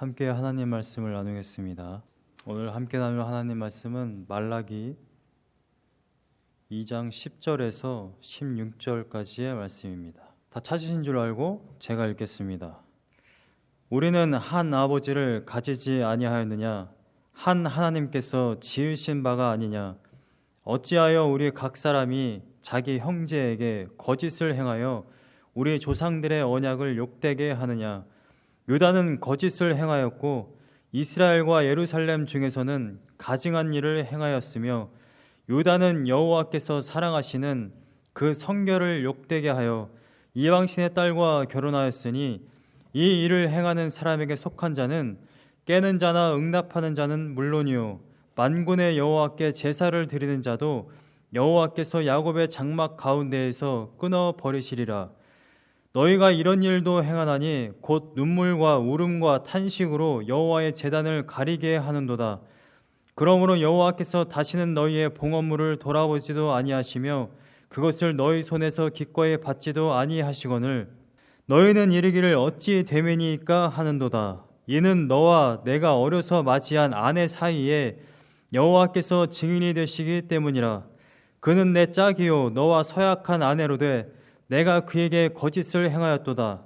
함께 하나님 말씀을 나누겠습니다. 오늘 함께 나눌 하나님 말씀은 말라기 2장 10절에서 16절까지의 말씀입니다. 다 찾으신 줄 알고 제가 읽겠습니다. 우리는 한 아버지를 가지지 아니하였느냐? 한 하나님께서 지으신 바가 아니냐? 어찌하여 우리 각 사람이 자기 형제에게 거짓을 행하여 우리 조상들의 언약을 욕되게 하느냐? 유다는 거짓을 행하였고 이스라엘과 예루살렘 중에서는 가증한 일을 행하였으며 유다는 여호와께서 사랑하시는 그 성결을 욕되게 하여 이방신의 딸과 결혼하였으니 이 일을 행하는 사람에게 속한 자는 깨는 자나 응답하는 자는 물론이요 만군의 여호와께 제사를 드리는 자도 여호와께서 야곱의 장막 가운데에서 끊어 버리시리라. 너희가 이런 일도 행하나니 곧 눈물과 울음과 탄식으로 여호와의 제단을 가리게 하는도다. 그러므로 여호와께서 다시는 너희의 봉헌물을 돌아보지도 아니하시며 그것을 너희 손에서 기꺼이 받지도 아니하시거늘 너희는 이르기를 어찌 되매니까 하는도다. 이는 너와 내가 어려서 맞이한 아내 사이에 여호와께서 증인이 되시기 때문이라. 그는 내 짝이요 너와 서약한 아내로 돼 내가 그에게 거짓을 행하였도다.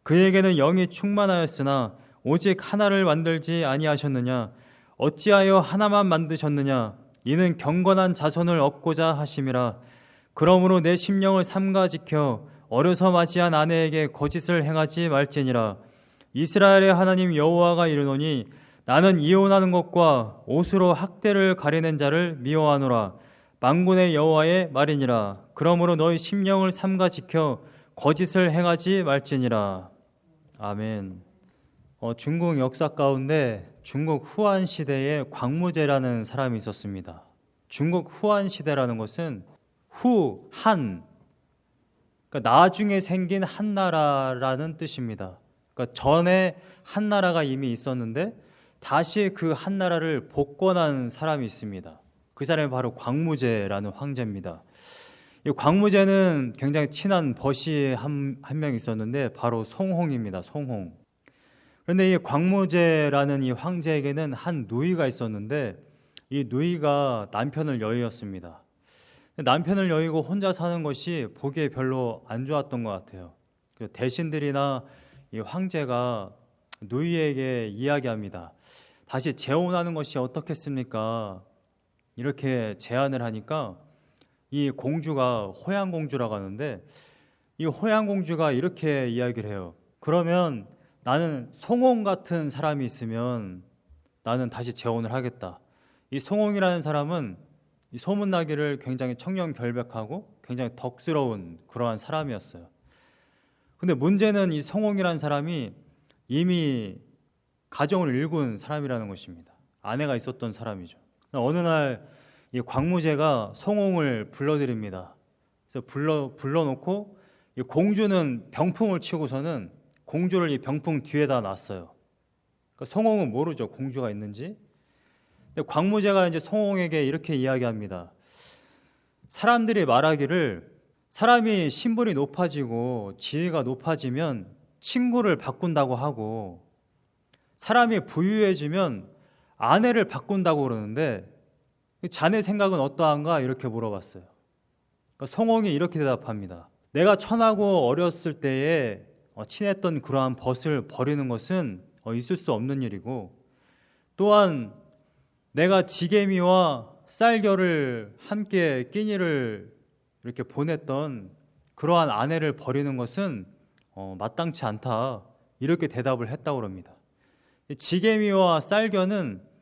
그에게는 영이 충만하였으나 오직 하나를 만들지 아니하셨느냐? 어찌하여 하나만 만드셨느냐? 이는 경건한 자손을 얻고자 하심이라. 그러므로 내 심령을 삼가 지켜 어려서 맞이한 아내에게 거짓을 행하지 말지니라. 이스라엘의 하나님 여호와가 이르노니 나는 이혼하는 것과 옷으로 학대를 가리는 자를 미워하노라. 만군의 여호와의 말이니라. 그러므로 너희 심령을 삼가 지켜 거짓을 행하지 말지니라. 아멘. 중국 역사 가운데 중국 후한 시대에 광무제라는 사람이 있었습니다. 중국 후한 시대라는 것은 후한, 그러니까 나중에 생긴 한나라라는 뜻입니다. 그러니까 전에 한나라가 이미 있었는데 다시 그 한나라를 복권한 사람이 있습니다. 그 사람이 바로 광무제라는 황제입니다. 이 광무제는 굉장히 친한 벗이 한 명 있었는데 바로 송홍입니다. 송홍. 그런데 이 광무제라는 이 황제에게는 한 누이가 있었는데 이 누이가 남편을 여의었습니다. 남편을 여의고 혼자 사는 것이 보기에 별로 안 좋았던 것 같아요. 대신들이나 이 황제가 누이에게 이야기합니다. 다시 재혼하는 것이 어떻겠습니까? 이렇게 제안을 하니까 이 공주가 호양공주라고 하는데 이 호양공주가 이렇게 이야기를 해요. 그러면 나는 송홍 같은 사람이 있으면 나는 다시 재혼을 하겠다. 이 송홍이라는 사람은 이 소문나기를 굉장히 청렴결백하고 굉장히 덕스러운 그러한 사람이었어요. 근데 문제는 이 송홍이라는 사람이 이미 가정을 일군 사람이라는 것입니다. 아내가 있었던 사람이죠. 어느 날 이 광무제가 송홍을 불러드립니다. 그래서 불러놓고 이 공주는 병풍을 치고서는 공주를 이 병풍 뒤에다 놨어요. 그러니까 송홍은 모르죠, 공주가 있는지. 근데 광무제가 이제 송홍에게 이렇게 이야기합니다. 사람들이 말하기를 사람이 신분이 높아지고 지위가 높아지면 친구를 바꾼다고 하고 사람이 부유해지면 아내를 바꾼다고 그러는데 자네 생각은 어떠한가? 이렇게 물어봤어요. 그러니까 송홍이 이렇게 대답합니다. 내가 천하고 어렸을 때에 친했던 그러한 벗을 버리는 것은 있을 수 없는 일이고 또한 내가 지게미와 쌀겨를 함께 끼니를 이렇게 보냈던 그러한 아내를 버리는 것은 마땅치 않다. 이렇게 대답을 했다고 합니다. 지게미와 쌀겨는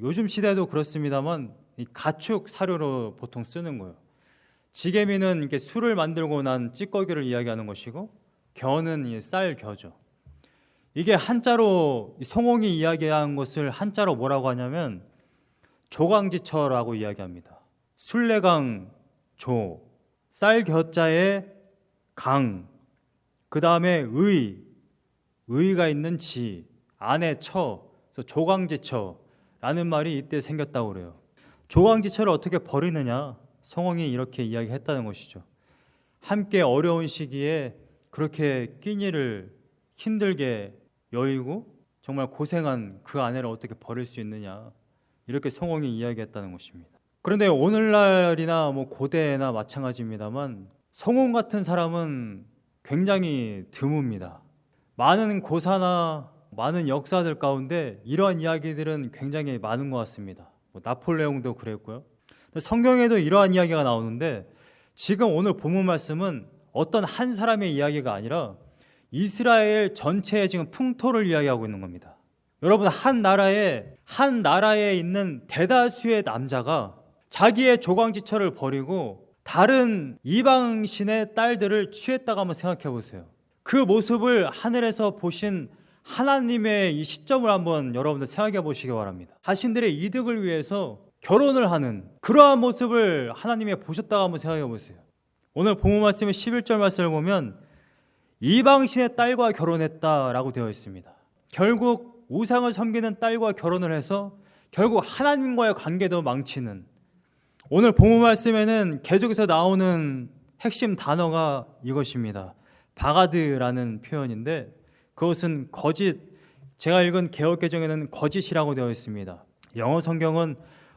요즘 시대도 그렇습니다만 이 가축 사료로 보통 쓰는 거예요. 지게미는 이렇게 술을 만들고 난 찌꺼기를 이야기하는 것이고 겨는 이 쌀겨죠. 이게 한자로 송홍이 이야기한 것을 한자로 뭐라고 하냐면 조강지처라고 이야기합니다. 술래강 조, 쌀겨자에 강, 그 다음에 의가 있는 지, 안에 처, 그래서 조강지처라는 말이 이때 생겼다고 그래요. 조강지처를 어떻게 버리느냐? 송홍이 이렇게 이야기했다는 것이죠. 함께 어려운 시기에 그렇게 끼니를 힘들게 여의고 정말 고생한 그 아내를 어떻게 버릴 수 있느냐, 이렇게 성홍이 이야기했다는 것입니다. 그런데 오늘날이나 고대나 마찬가지입니다만 성홍 같은 사람은 굉장히 드뭅니다. 많은 고사나 많은 역사들 가운데 이러한 이야기들은 굉장히 많은 것 같습니다. 나폴레옹도 그랬고요. 성경에도 이러한 이야기가 나오는데 지금 오늘 본문 말씀은 어떤 한 사람의 이야기가 아니라 이스라엘 전체의 지금 풍토를 이야기하고 있는 겁니다. 여러분, 한 나라에 있는 대다수의 남자가 자기의 조광지처를 버리고 다른 이방신의 딸들을 취했다고 한번 생각해 보세요. 그 모습을 하늘에서 보신 하나님의 이 시점을 한번 여러분들 생각해 보시기 바랍니다. 자신들의 이득을 위해서 결혼을 하는 그러한 모습을 하나님이 보셨다고 한번 생각해 보세요. 오늘 본문 말씀의 11절 말씀을 보면 이방신의 딸과 결혼했다라고 되어 있습니다. 결국 우상을 섬기는 딸과 결혼을 해서 결국 하나님과의 관계도 망치는, 오늘 본문 말씀에는 계속해서 나오는 핵심 단어가 이것입니다. 바가드라는 표현인데 그것은 거짓, 제가 읽은 개역개정에는 거짓이라고 되어 있습니다. 영어 성경은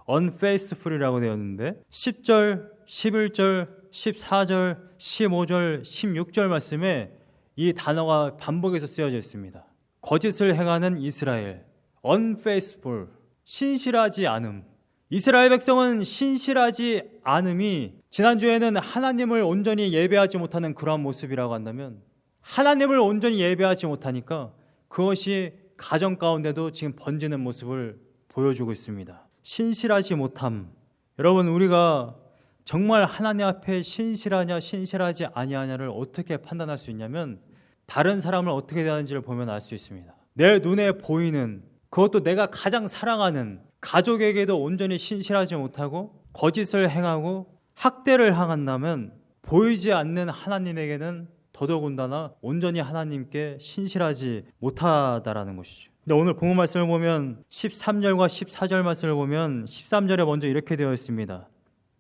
unfaithful이라고 되어 있는데 10절, 11절, 14절, 15절, 16절 말씀에 이 단어가 반복해서 쓰여져 있습니다. 거짓을 행하는 이스라엘, unfaithful, 신실하지 않음. 이스라엘 백성은 신실하지 않음이 지난주에는 하나님을 온전히 예배하지 못하는 그러한 모습이라고 한다면 하나님을 온전히 예배하지 못하니까 그것이 가정 가운데도 지금 번지는 모습을 보여주고 있습니다. 신실하지 못함. 여러분, 우리가 정말 하나님 앞에 신실하냐 신실하지 아니하냐를 어떻게 판단할 수 있냐면 다른 사람을 어떻게 대하는지를 보면 알 수 있습니다. 내 눈에 보이는, 그것도 내가 가장 사랑하는 가족에게도 온전히 신실하지 못하고 거짓을 행하고 학대를 행한다면 보이지 않는 하나님에게는 더더군다나 온전히 하나님께 신실하지 못하다라는 것이죠. 근데 오늘 본문 말씀을 보면 13절과 14절 말씀을 보면 13절에 먼저 이렇게 되어 있습니다.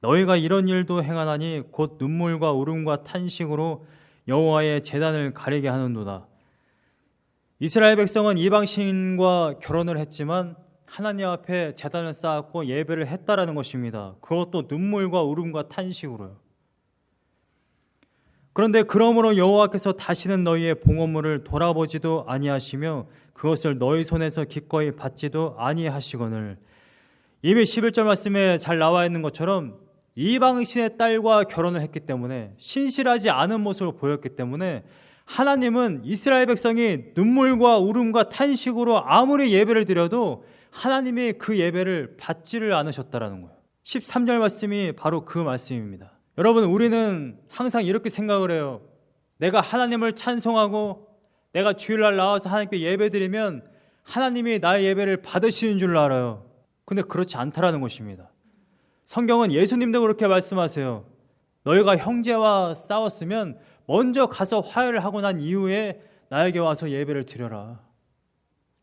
너희가 이런 일도 행하나니 곧 눈물과 울음과 탄식으로 여호와의 제단을 가리게 하는도다. 이스라엘 백성은 이방신과 결혼을 했지만 하나님 앞에 제단을 쌓았고 예배를 했다라는 것입니다. 그것도 눈물과 울음과 탄식으로요. 그런데 그러므로 여호와께서 다시는 너희의 봉헌물을 돌아보지도 아니하시며 그것을 너희 손에서 기꺼이 받지도 아니하시거늘. 이미 11절 말씀에 잘 나와 있는 것처럼 이방신의 딸과 결혼을 했기 때문에 신실하지 않은 모습을 보였기 때문에 하나님은 이스라엘 백성이 눈물과 울음과 탄식으로 아무리 예배를 드려도 하나님이 그 예배를 받지를 않으셨다라는 거예요. 13절 말씀이 바로 그 말씀입니다. 여러분, 우리는 항상 이렇게 생각을 해요. 내가 하나님을 찬송하고 내가 주일날 나와서 하나님께 예배드리면 하나님이 나의 예배를 받으시는 줄 알아요. 근데 그렇지 않다라는 것입니다. 성경은 예수님도 그렇게 말씀하세요. 너희가 형제와 싸웠으면 먼저 가서 화해를 하고 난 이후에 나에게 와서 예배를 드려라.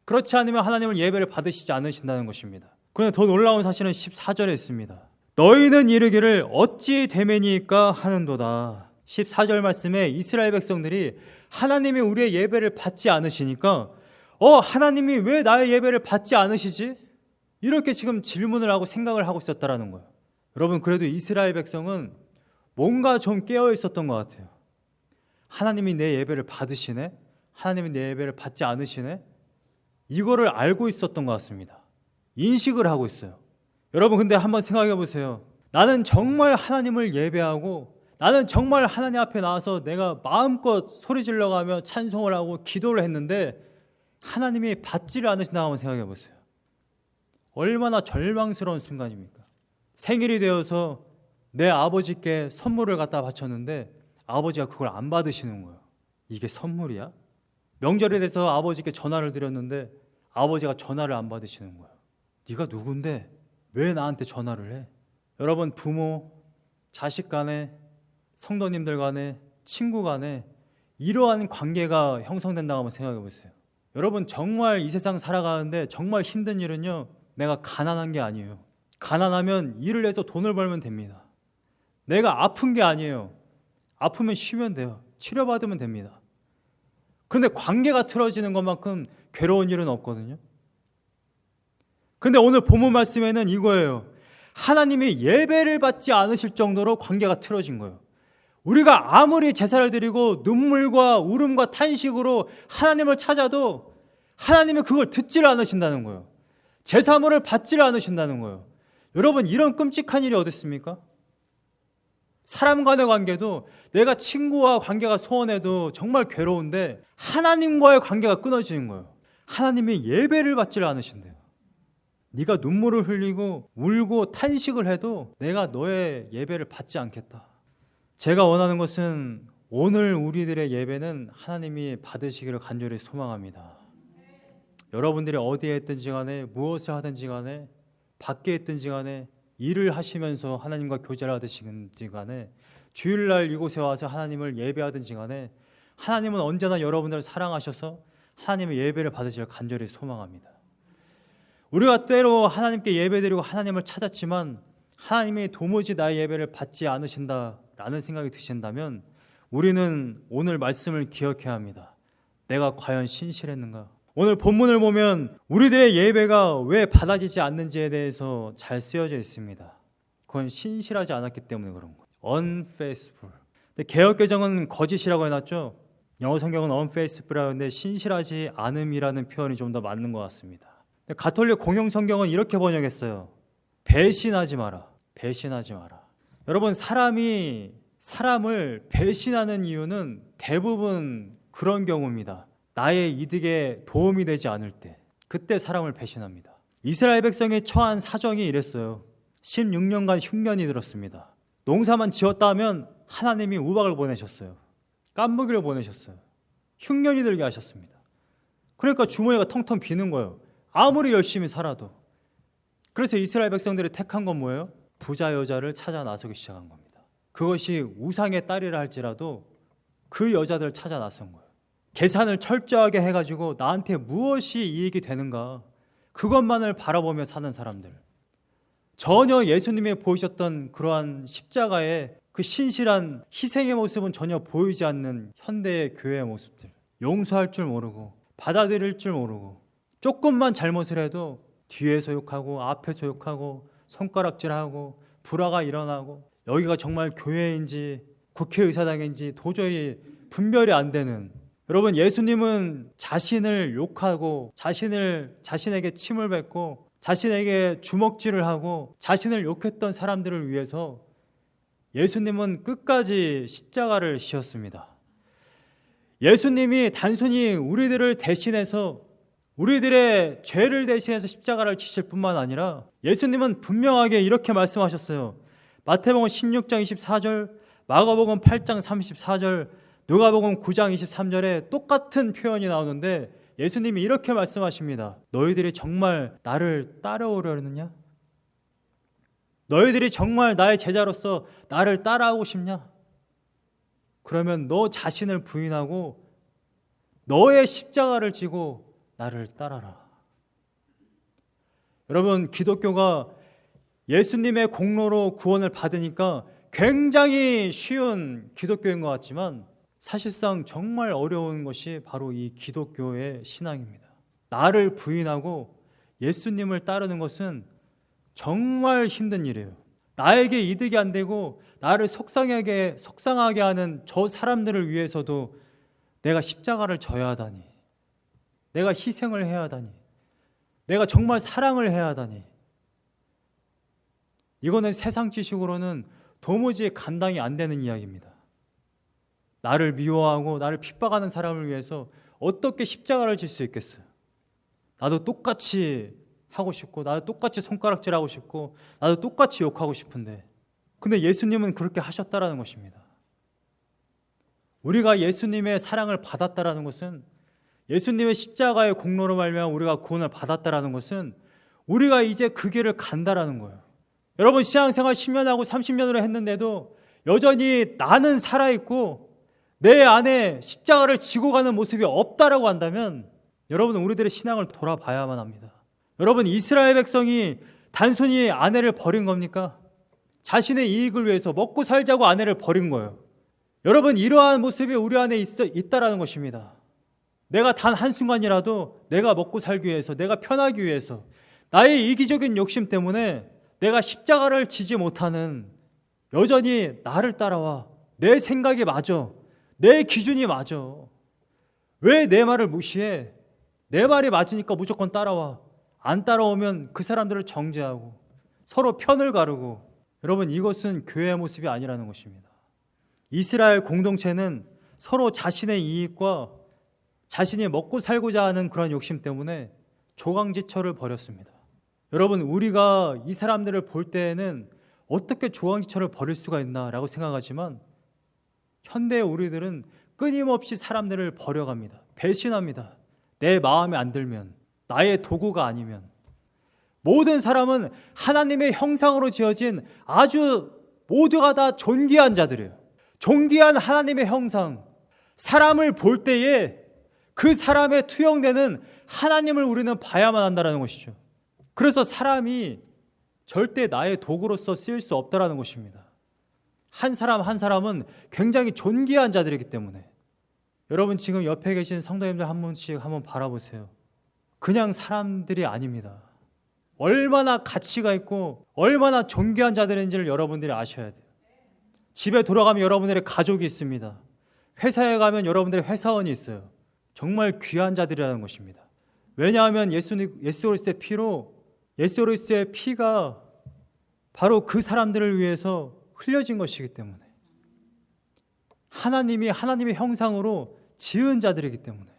그렇지 않으면 하나님을 예배를 받으시지 않으신다는 것입니다. 그런데 더 놀라운 사실은 14절에 있습니다. 너희는 이르기를 어찌 되매니까 하는도다. 14절 말씀에 이스라엘 백성들이 하나님이 우리의 예배를 받지 않으시니까 하나님이 왜 나의 예배를 받지 않으시지? 이렇게 지금 질문을 하고 생각을 하고 있었다라는 거예요. 여러분, 그래도 이스라엘 백성은 뭔가 좀 깨어 있었던 것 같아요. 하나님이 내 예배를 받으시네? 하나님이 내 예배를 받지 않으시네? 이거를 알고 있었던 것 같습니다. 인식을 하고 있어요. 여러분, 근데 한번 생각해 보세요. 나는 정말 하나님을 예배하고 나는 정말 하나님 앞에 나와서 내가 마음껏 소리 질러가며 찬송을 하고 기도를 했는데 하나님이 받지를 않으신다고 한번 생각해 보세요. 얼마나 절망스러운 순간입니까? 생일이 되어서 내 아버지께 선물을 갖다 바쳤는데 아버지가 그걸 안 받으시는 거예요. 이게 선물이야? 명절에 돼서 아버지께 전화를 드렸는데 아버지가 전화를 안 받으시는 거예요. 네가 누군데 왜 나한테 전화를 해? 여러분, 부모, 자식 간에, 성도님들 간에, 친구 간에 이러한 관계가 형성된다고 한번 생각해 보세요. 여러분, 정말 이 세상 살아가는데 정말 힘든 일은요, 내가 가난한 게 아니에요. 가난하면 일을 해서 돈을 벌면 됩니다. 내가 아픈 게 아니에요. 아프면 쉬면 돼요. 치료받으면 됩니다. 그런데 관계가 틀어지는 것만큼 괴로운 일은 없거든요. 근데 오늘 본문 말씀에는 이거예요. 하나님이 예배를 받지 않으실 정도로 관계가 틀어진 거예요. 우리가 아무리 제사를 드리고 눈물과 울음과 탄식으로 하나님을 찾아도 하나님이 그걸 듣지를 않으신다는 거예요. 제사물을 받지를 않으신다는 거예요. 여러분, 이런 끔찍한 일이 어디 있습니까? 사람 간의 관계도 내가 친구와 관계가 소원해도 정말 괴로운데 하나님과의 관계가 끊어지는 거예요. 하나님이 예배를 받지를 않으신대요. 네가 눈물을 흘리고 울고 탄식을 해도 내가 너의 예배를 받지 않겠다. 제가 원하는 것은 오늘 우리들의 예배는 하나님이 받으시기를 간절히 소망합니다. 여러분들이 어디에 있든지 간에 무엇을 하든지 간에 밖에 있든지 간에 일을 하시면서 하나님과 교제를 하든지 간에 주일날 이곳에 와서 하나님을 예배하든지 간에 하나님은 언제나 여러분들을 사랑하셔서 하나님의 예배를 받으시길 간절히 소망합니다. 우리가 때로 하나님께 예배드리고 하나님을 찾았지만 하나님이 도무지 나의 예배를 받지 않으신다라는 생각이 드신다면 우리는 오늘 말씀을 기억해야 합니다. 내가 과연 신실했는가? 오늘 본문을 보면 우리들의 예배가 왜 받아지지 않는지에 대해서 잘 쓰여져 있습니다. 그건 신실하지 않았기 때문에 그런 거예요. unfaithful. 근데 개역개정은 거짓이라고 해놨죠. 영어 성경은 unfaithful이라고 하는데 신실하지 않음이라는 표현이 좀 더 맞는 것 같습니다. 가톨릭 공용 성경은 이렇게 번역했어요. 배신하지 마라. 배신하지 마라. 여러분, 사람이 사람을 배신하는 이유는 대부분 그런 경우입니다. 나의 이득에 도움이 되지 않을 때, 그때 사람을 배신합니다. 이스라엘 백성이 처한 사정이 이랬어요. 16년간 흉년이 들었습니다. 농사만 지었다 하면 하나님이 우박을 보내셨어요. 깐부기를 보내셨어요. 흉년이 들게 하셨습니다. 그러니까 주머니가 텅텅 비는 거예요. 아무리 열심히 살아도. 그래서 이스라엘 백성들이 택한 건 뭐예요? 부자 여자를 찾아 나서기 시작한 겁니다. 그것이 우상의 딸이라 할지라도 그 여자들을 찾아 나선 거예요. 계산을 철저하게 해가지고 나한테 무엇이 이익이 되는가, 그것만을 바라보며 사는 사람들. 전혀 예수님이 보이셨던 그러한 십자가의 그 신실한 희생의 모습은 전혀 보이지 않는 현대의 교회의 모습들. 용서할 줄 모르고 받아들일 줄 모르고 조금만 잘못을 해도 뒤에서 욕하고 앞에서 욕하고 손가락질하고 불화가 일어나고, 여기가 정말 교회인지 국회의사당인지 도저히 분별이 안 되는. 여러분, 예수님은 자신을 욕하고 자신에게 침을 뱉고 자신에게 주먹질을 하고 자신을 욕했던 사람들을 위해서 예수님은 끝까지 십자가를 지셨습니다. 예수님이 단순히 우리들을 대신해서 우리들의 죄를 대신해서 십자가를 지실 뿐만 아니라 예수님은 분명하게 이렇게 말씀하셨어요. 마태복음 16장 24절, 마가복음 8장 34절, 누가복음 9장 23절에 똑같은 표현이 나오는데 예수님이 이렇게 말씀하십니다. 너희들이 정말 나를 따라오려느냐? 너희들이 정말 나의 제자로서 나를 따라하고 싶냐? 그러면 너 자신을 부인하고 너의 십자가를 지고 나를 따라라. 여러분, 기독교가 예수님의 공로로 구원을 받으니까 굉장히 쉬운 기독교인 것 같지만 사실상 정말 어려운 것이 바로 이 기독교의 신앙입니다. 나를 부인하고 예수님을 따르는 것은 정말 힘든 일이에요. 나에게 이득이 안 되고 나를 속상하게 하는 저 사람들을 위해서도 내가 십자가를 져야 하다니, 내가 희생을 해야 하다니, 내가 정말 사랑을 해야 하다니, 이거는 세상 지식으로는 도무지 감당이 안 되는 이야기입니다. 나를 미워하고 나를 핍박하는 사람을 위해서 어떻게 십자가를 질 수 있겠어요? 나도 똑같이 하고 싶고 나도 똑같이 손가락질하고 싶고 나도 똑같이 욕하고 싶은데, 근데 예수님은 그렇게 하셨다라는 것입니다. 우리가 예수님의 사랑을 받았다라는 것은, 예수님의 십자가의 공로로 말미암아 우리가 구원을 받았다라는 것은 우리가 이제 그 길을 간다라는 거예요. 여러분, 신앙생활 10년하고 30년으로 했는데도 여전히 나는 살아있고 내 안에 십자가를 지고 가는 모습이 없다라고 한다면 여러분, 우리들의 신앙을 돌아봐야만 합니다. 여러분, 이스라엘 백성이 단순히 아내를 버린 겁니까? 자신의 이익을 위해서 먹고 살자고 아내를 버린 거예요. 여러분, 이러한 모습이 우리 안에 있다라는 것입니다. 내가 단 한순간이라도 내가 먹고 살기 위해서, 내가 편하기 위해서, 나의 이기적인 욕심 때문에 내가 십자가를 지지 못하는, 여전히 나를 따라와. 내 생각이 맞아. 내 기준이 맞아. 왜 내 말을 무시해? 내 말이 맞으니까 무조건 따라와. 안 따라오면 그 사람들을 정죄하고 서로 편을 가르고. 여러분, 이것은 교회의 모습이 아니라는 것입니다. 이스라엘 공동체는 서로 자신의 이익과 자신이 먹고 살고자 하는 그런 욕심 때문에 조강지처를 벌였습니다. 여러분, 우리가 이 사람들을 볼 때에는 어떻게 조강지처를 벌일 수가 있나라고 생각하지만, 현대의 우리들은 끊임없이 사람들을 버려갑니다. 배신합니다. 내 마음에 안 들면, 나의 도구가 아니면. 모든 사람은 하나님의 형상으로 지어진 아주 모두가 다 존귀한 자들이에요. 존귀한 하나님의 형상. 사람을 볼 때에 그 사람에 투영되는 하나님을 우리는 봐야만 한다는 것이죠. 그래서 사람이 절대 나의 도구로서 쓰일 수 없다는 것입니다. 한 사람 한 사람은 굉장히 존귀한 자들이기 때문에. 여러분, 지금 옆에 계신 성도님들 한 분씩 한번 바라보세요. 그냥 사람들이 아닙니다. 얼마나 가치가 있고 얼마나 존귀한 자들인지를 여러분들이 아셔야 돼요. 집에 돌아가면 여러분들의 가족이 있습니다. 회사에 가면 여러분들의 회사원이 있어요. 정말 귀한 자들이라는 것입니다. 왜냐하면 예수 그리스도의 피로, 예수 그리스도의 피가 바로 그 사람들을 위해서 흘려진 것이기 때문에, 하나님이 하나님의 형상으로 지은 자들이기 때문에.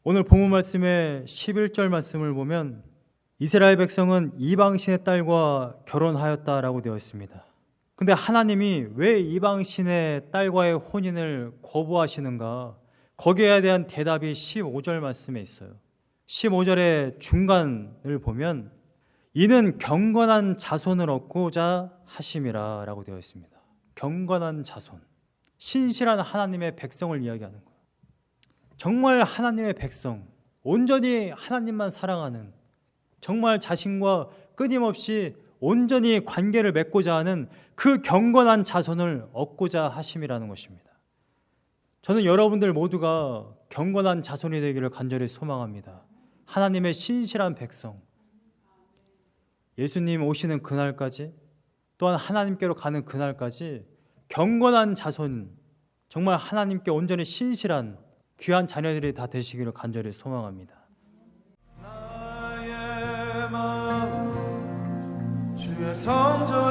오늘 본문 말씀의 11절 말씀을 보면 이스라엘 백성은 이방신의 딸과 결혼하였다라고 되어 있습니다. 근데 하나님이 왜 이방신의 딸과의 혼인을 거부하시는가? 거기에 대한 대답이 15절 말씀에 있어요. 15절의 중간을 보면 이는 경건한 자손을 얻고자 하심이라 라고 되어 있습니다. 경건한 자손, 신실한 하나님의 백성을 이야기하는 거예요. 정말 하나님의 백성, 온전히 하나님만 사랑하는, 정말 자신과 끊임없이 온전히 관계를 맺고자 하는 그 경건한 자손을 얻고자 하심이라는 것입니다. 저는 여러분들 모두가 경건한 자손이 되기를 간절히 소망합니다. 하나님의 신실한 백성, 예수님 오시는 그날까지, 또한 하나님께로 가는 그날까지 경건한 자손, 정말 하나님께 온전히 신실한 귀한 자녀들이 다 되시기를 간절히 소망합니다. 나의 마음 주의 성전